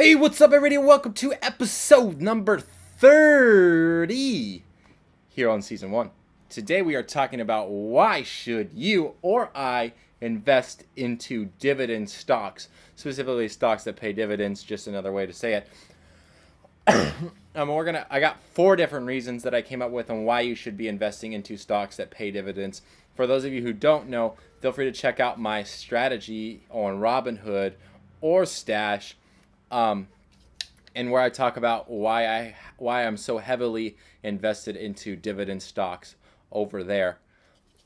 Hey, what's up, everybody? Welcome to episode number 30 here on season 1. Today we are talking about why should you or I invest into dividend stocks, specifically stocks that pay dividends, just another way to say it. I got 4 different reasons that I came up with on why you should be investing into stocks that pay dividends. For those of you who don't know, feel free to check out my strategy on Robinhood or Stash. And where I talk about why I'm so heavily invested into dividend stocks over there.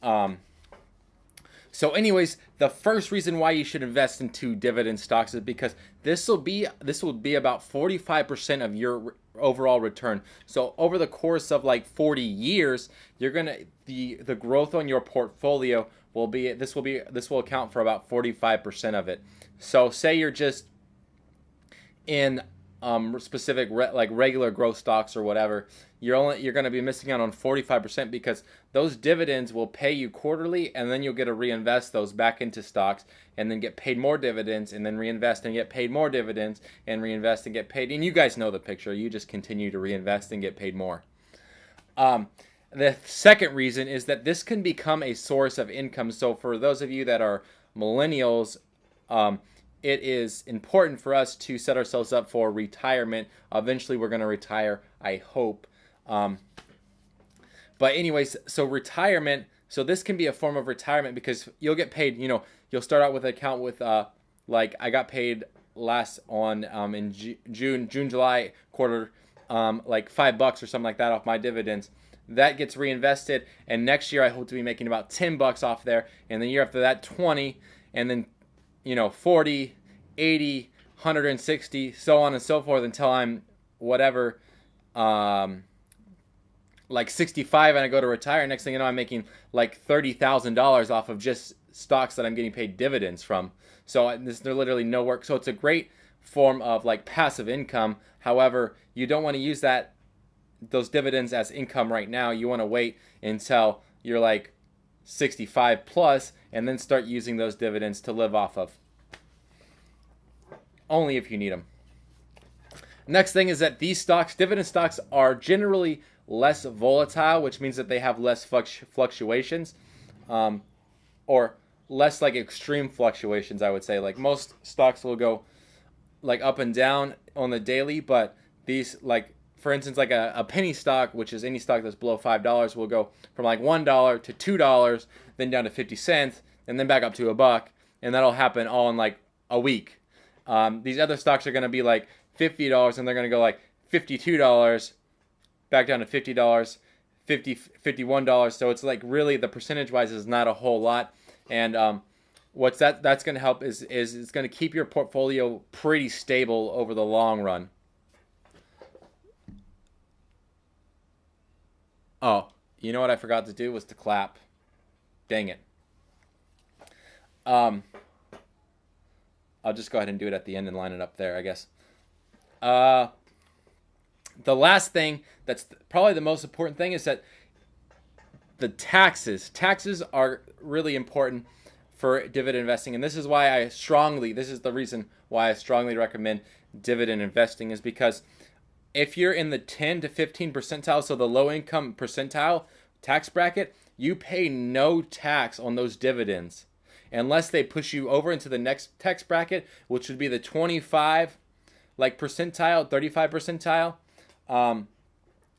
So anyways, the first reason why you should invest into dividend stocks is because this will be about 45% of your overall return. So over the course of like 40 years, the growth on your portfolio will account for about 45% of it. So say you're just in specific regular growth stocks or whatever, you're going to be missing out on 45% because those dividends will pay you quarterly, and then you'll get to reinvest those back into stocks and then get paid more dividends and then reinvest and get paid more dividends and reinvest and get paid. And you guys know the picture. You just continue to reinvest and get paid more. The second reason is that this can become a source of income. So for those of you that are millennials, it is important for us to set ourselves up for retirement. Eventually, we're going to retire, I hope. But anyways, so retirement. So this can be a form of retirement because you'll get paid. You'll start out with an account with like I got paid last on in July quarter, like $5 or something like that off my dividends. That gets reinvested, and next year I hope to be making about $10 off there, and the year after that 20, and then 40, 80, 160, so on and so forth until I'm whatever, like 65 and I go to retire. Next thing you know, I'm making like $30,000 off of just stocks that I'm getting paid dividends from. So there's literally no work. So it's a great form of like passive income. However, you don't want to use those dividends as income right now. You want to wait until you're like 65 plus and then start using those dividends to live off of. Only if you need them. Next thing is that these stocks, dividend stocks, are generally less volatile, which means that they have less fluctuations, or less like extreme fluctuations, I would say. Like most stocks will go like up and down on the daily, but these, like for instance, like a penny stock, which is any stock that's below $5, will go from like $1 to $2, then down to 50 cents, and then back up to $1, and that'll happen all in like a week. These other stocks are going to be like $50, and they're going to go like $52, back down to $50, $51. So it's like really the percentage-wise is not a whole lot. And what's that's going to help is it's going to keep your portfolio pretty stable over the long run. Oh, you know what I forgot to do was to clap. Dang it. I'll just go ahead and do it at the end and line it up there, I guess. The last thing that's probably the most important thing is that the taxes. Taxes are really important for dividend investing, and this is the reason why I strongly recommend dividend investing, is because if you're in the 10 to 15 percentile, so the low income percentile tax bracket, you pay no tax on those dividends unless they push you over into the next tax bracket, which would be the 25 percentile, 35 percentile.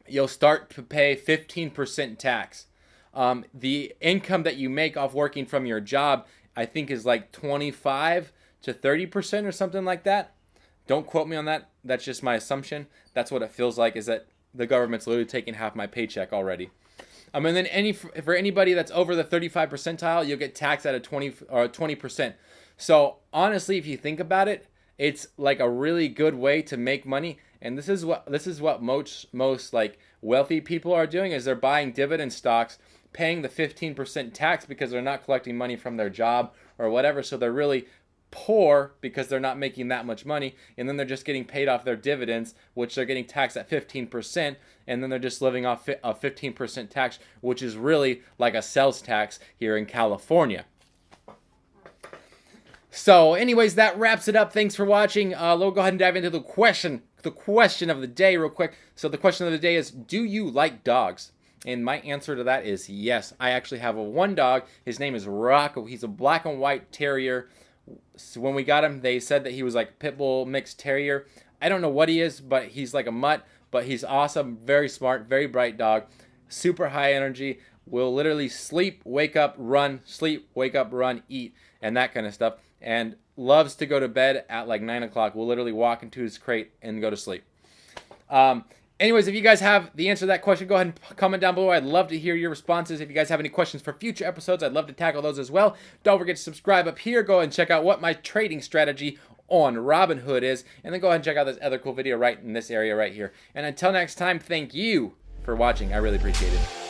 You'll start to pay 15% tax. The income that you make off working from your job, I think, is like 25 to 30% or something like that. Don't quote me on that. That's just my assumption. That's what it feels like, is that the government's literally taking half my paycheck already. And then for anybody that's over the 35 percentile, you'll get taxed at a 20%. So honestly, if you think about it, it's like a really good way to make money. And this is what most like wealthy people are doing, is they're buying dividend stocks, paying the 15% tax because they're not collecting money from their job or whatever. So they're really poor because they're not making that much money, and then they're just getting paid off their dividends, which they're getting taxed at 15%, and then they're just living off a 15% tax, which is really like a sales tax here in California. So anyways, that wraps it up. Thanks for watching. We'll go ahead and dive into the question of the day real quick. So the question of the day is, do you like dogs? And my answer to that is yes. I actually have one dog. His name is Rocco. He's a black and white terrier. So when we got him, they said that he was like pit bull mixed terrier. I don't know what he is, but he's like a mutt. But he's awesome, very smart, very bright dog, super high energy. Will literally sleep, wake up, run, sleep, wake up, run, eat, and that kind of stuff. And loves to go to bed at like 9 o'clock. Will literally walk into his crate and go to sleep. Anyways, if you guys have the answer to that question, go ahead and comment down below. I'd love to hear your responses. If you guys have any questions for future episodes, I'd love to tackle those as well. Don't forget to subscribe up here. Go ahead and check out what my trading strategy on Robinhood is. And then go ahead and check out this other cool video right in this area right here. And until next time, thank you for watching. I really appreciate it.